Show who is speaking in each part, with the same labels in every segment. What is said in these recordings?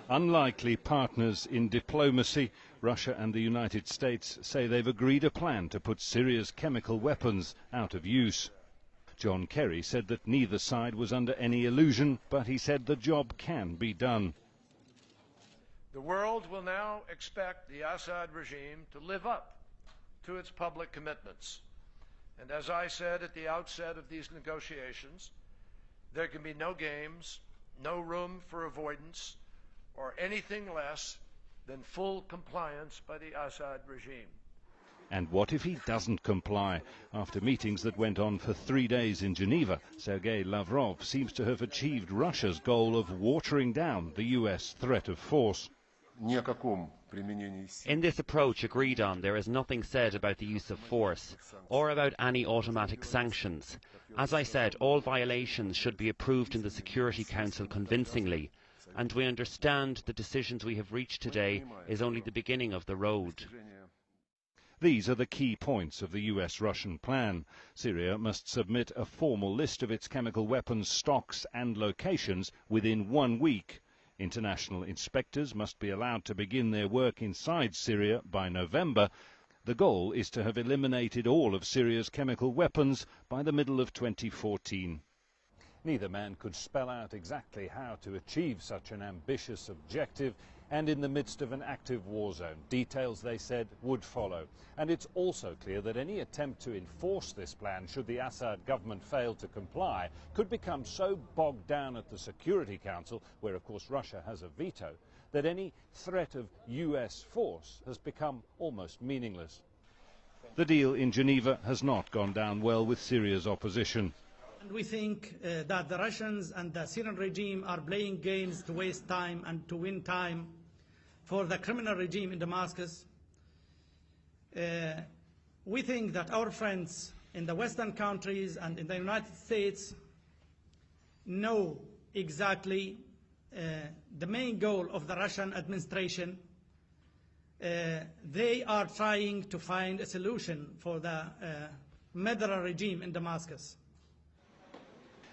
Speaker 1: Unlikely partners in diplomacy, Russia and the United States say they've agreed a plan to put Syria's chemical weapons out of use. John Kerry said that neither side was under any illusion, but he said the job can be done.
Speaker 2: The world will now expect the Assad regime to live up to its public commitments. And as I said at the outset of these negotiations, there can be no games, no room for avoidance, or anything less than full compliance by the Assad regime.
Speaker 1: And what if he doesn't comply? After meetings that went on for 3 days in Geneva, Sergei Lavrov seems to have achieved Russia's goal of watering down the US threat of force.
Speaker 3: In this approach agreed on, there is nothing said about the use of force or about any automatic sanctions. As I said, all violations should be approved in the Security Council convincingly, and we understand the decisions we have reached today is only the beginning of the road.
Speaker 1: These are the key points of the US-Russian plan. Syria must submit a formal list of its chemical weapons stocks and locations within 1 week. International inspectors must be allowed to begin their work inside Syria by November. The goal is to have eliminated all of Syria's chemical weapons by the middle of 2014. Neither man could spell out exactly how to achieve such an ambitious objective, and in the midst of an active war zone. Details, they said, would follow. And it's also clear that any attempt to enforce this plan, should the Assad government fail to comply, could become so bogged down at the Security Council, where of course Russia has a veto, that any threat of US force has become almost meaningless. The deal in Geneva has not gone down well with Syria's opposition.
Speaker 4: And we think that the Russians and the Syrian regime are playing games to waste time and to win time for the criminal regime in Damascus. We think that our friends in the Western countries and in the United States know exactly the main goal of the Russian administration. They are trying to find a solution for the murderer regime in Damascus.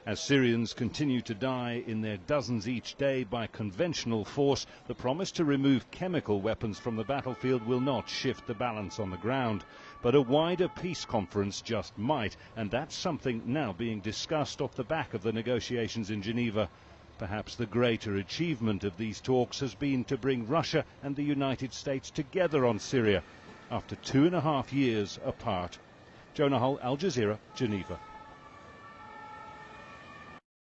Speaker 1: As Syrians continue to die in their dozens each day by conventional force, the promise to remove chemical weapons from the battlefield will not shift the balance on the ground. But a wider peace conference just might, and that's something now being discussed off the back of the negotiations in Geneva. Perhaps the greater achievement of these talks has been to bring Russia and the United States together on Syria after 2.5 years apart. Jonah Hull, Al Jazeera, Geneva.